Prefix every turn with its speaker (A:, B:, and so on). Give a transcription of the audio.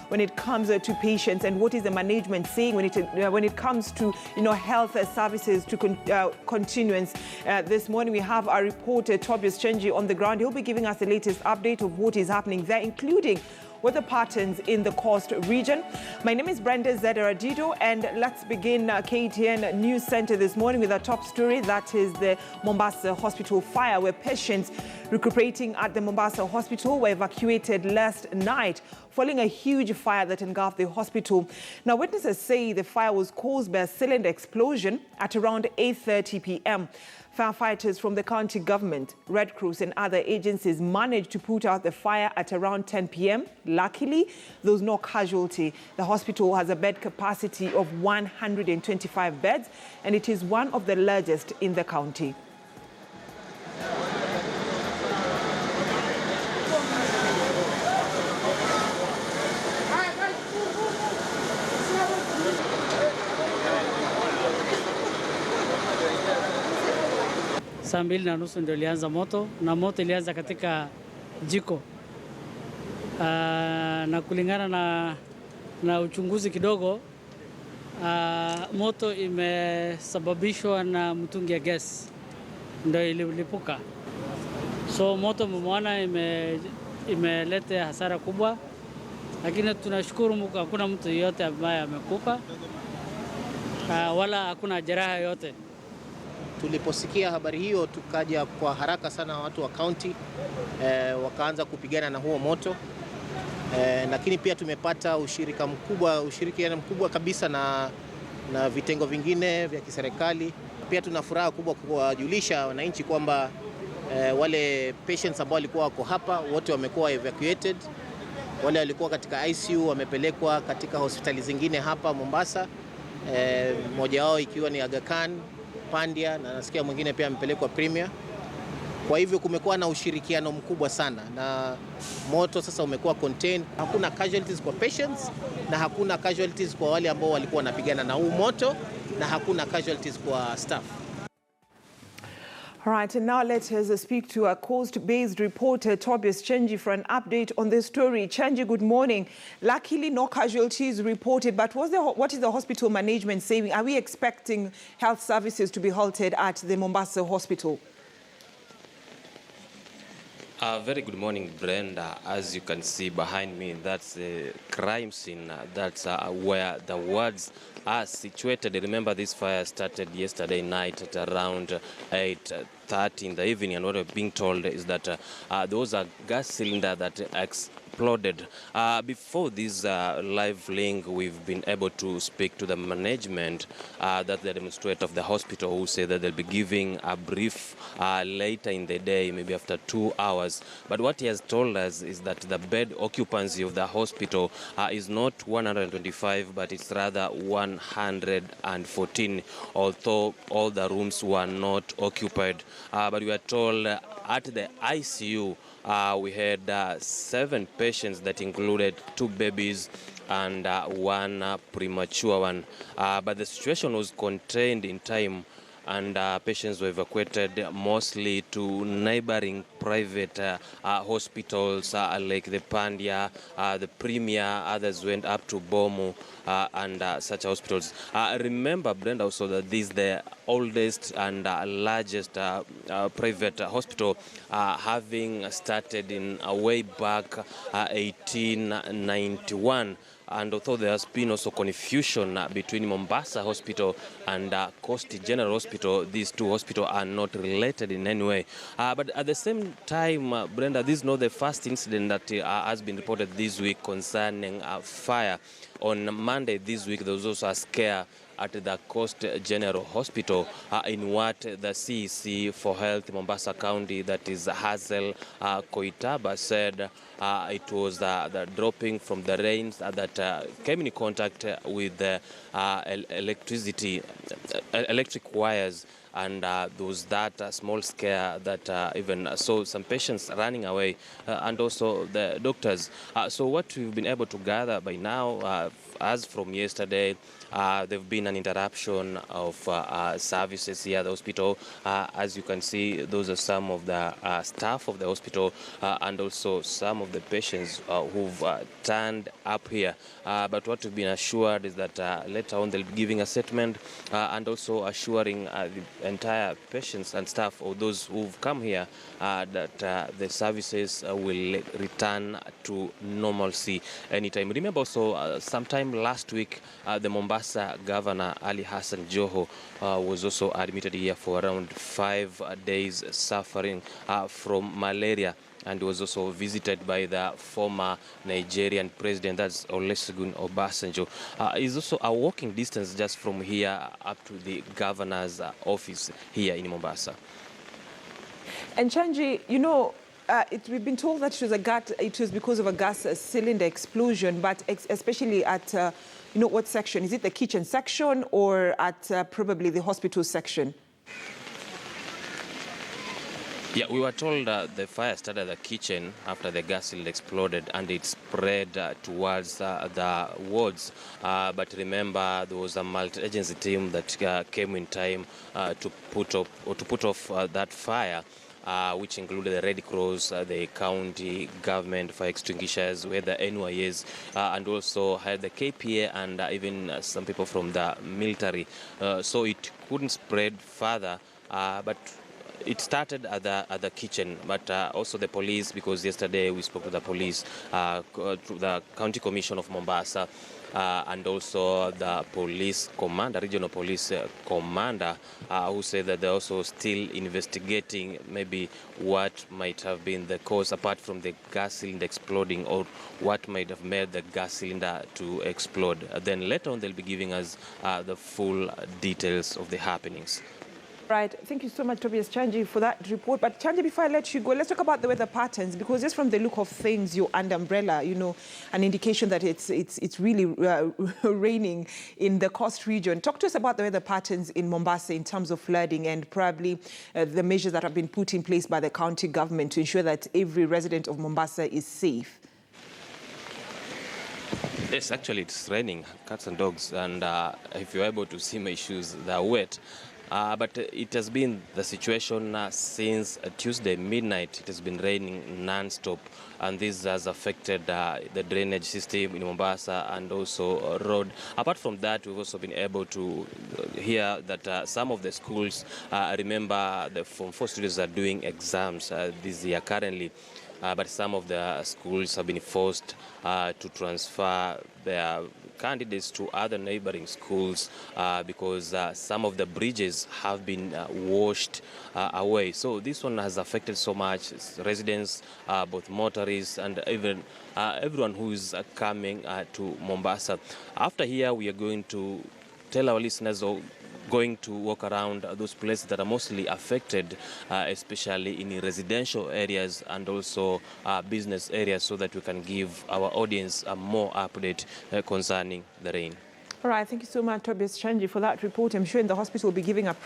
A: when it comes to patients, and what is the management saying when it comes to health services to continuance. This morning we have our reporter Tobias Chenji on the ground. He'll be giving us the latest update of what is happening there, including weather patterns in the coast region. My name is Brenda Zederadido, and let's begin KTN News Center this morning with our top story. That is the Mombasa Hospital fire, where patients recuperating at the Mombasa Hospital were evacuated last night following a huge fire that engulfed the hospital. Now, witnesses say the fire was caused by a cylinder explosion at around 8:30 p.m. Firefighters from the county government, Red Cross and other agencies managed to put out the fire at around 10 p.m. Luckily, there was no casualty. The hospital has a bed capacity of 125 beds, and it is one of the largest in the county.
B: Saa 2:30 ndio ilianza moto, na moto ilianza katika jiko. Na kulingana na uchunguzi kidogo, moto imesababishwa na mtungi ya gas ndio ililipuka. So moto mmeona imeleta hasara kubwa, lakini tunashukuru Mungu hakuna mtu yote ambaye amekufa wala hakuna jeraha yote.
C: Tuliposikia habari hiyo tukaja kwa haraka sana watu wa county wakaanza kupigana na huo moto, lakini pia tumepata ushirikiano mkubwa kabisa na vitengo vingine vya kiserikali. Pia tuna furaha kubwa kuwajulisha wananchi kwamba wale patients ambao walikuwa wako hapa wote wamekuwa evacuated. Wale walikuwa katika ICU wamepelekwa katika hospitali zingine hapa Mombasa, moja wao ikiwa ni Aga Khan, Pandia, na nasikia mwingine pia amepelekwa Premier. Kwa hivyo kumekuwa na ushirikiano mkubwa sana, na moto sasa umekuwa contained. Hakuna casualties kwa patients na hakuna casualties kwa wale ambao walikuwa wanapigana na huu moto, na hakuna casualties kwa staff.
A: All right, and now let us speak to our coast-based reporter Tobias Chenji for an update on this story. Chenji, good morning. Luckily, no casualties reported, but what is the hospital management saying? Are we expecting health services to be halted at the Mombasa Hospital?
D: Very good morning, Brenda. As you can see behind me, that's a crime scene. That's where the wards are situated. Remember, this fire started yesterday night at around 8:30 in the evening, and what we're being told is that those are gas cylinder that exploded. Before this live link, we've been able to speak to the management, that the administrator of the hospital, who say that they'll be giving a brief later in the day, maybe after 2 hours. But what he has told us is that the bed occupancy of the hospital is not 125, but it's rather 114, although all the rooms were not occupied. But we are told at the ICU, we had 7 patients that included 2 babies and 1 premature one. But the situation was contained in time, and patients were evacuated mostly to neighboring private hospitals like the Pandia, the Premier. Others went up to Bomu and such hospitals. Remember, Brenda, also that this is the oldest and largest private hospital, having started in way back 1891. And although there has been also confusion between Mombasa Hospital and Coast General Hospital, these two hospitals are not related in any way. But at the same time, Brenda, this is not the first incident that has been reported this week concerning fire. On Monday this week, there was also a scare at the Coast General Hospital in what the CEC for Health Mombasa County, that is Hazel Koitaba, said it was the dropping from the rains that came in contact with the electric wires, and there was that small scare that even saw some patients running away, and also the doctors. So what we've been able to gather by now, as from yesterday, there've been an interruption of services here at the hospital. As you can see, those are some of the staff of the hospital, and also some of of the patients who've turned up here. But what we've been assured is that later on they'll be giving a statement and also assuring the entire patients and staff or those who've come here that the services will return to normalcy anytime. Remember also sometime last week the Mombasa Governor Ali Hassan Joho was also admitted here for around 5 days suffering from malaria, and was also visited by the former Nigerian president, that's Olusegun Obasanjo. Is also a walking distance just from here up to the governor's office here in Mombasa.
A: And Chanji, you know, we've been told that it was because of a gas cylinder explosion, but especially at, you know, what section? Is it the kitchen section or at probably the hospital section?
D: Yeah, we were told the fire started at the kitchen after the gas cylinder exploded, and it spread towards the wards. But remember, there was a multi-agency team that came in time to put off that fire. Which included the Red Cross, the county government fire extinguishers, we had the NYS, and also had the KPA and even some people from the military. So it couldn't spread further, but it started at the kitchen, but also the police, because yesterday we spoke to the police, to the County Commission of Mombasa, and also the police commander, regional police commander, who said that they're also still investigating maybe what might have been the cause, apart from the gas cylinder exploding, or what might have made the gas cylinder to explode. Then later on they'll be giving us the full details of the happenings.
A: Right. Thank you so much, Tobias Chanji, for that report. But Chanji, before I let you go, let's talk about the weather patterns, because just from the look of things, you're under umbrella, you know, an indication that it's really raining in the coast region. Talk to us about the weather patterns in Mombasa in terms of flooding, and probably the measures that have been put in place by the county government to ensure that every resident of Mombasa is safe.
D: Yes, actually it's raining, cats and dogs, and if you're able to see my shoes, they're wet. But it has been the situation since Tuesday midnight. It has been raining non-stop, and this has affected the drainage system in Mombasa and also road. Apart from that, we've also been able to hear that some of the schools, remember the Form 4 students are doing exams this year currently. But some of the schools have been forced to transfer their candidates to other neighboring schools because some of the bridges have been washed away. So this one has affected so much residents, both motorists and even everyone who is coming to Mombasa. After here, we are going to tell our listeners going to walk around those places that are mostly affected, especially in residential areas and also business areas, so that we can give our audience a more update concerning the rain.
A: All right, thank you so much, Tobias Chanji, for that report. I'm sure in the hospital will be giving a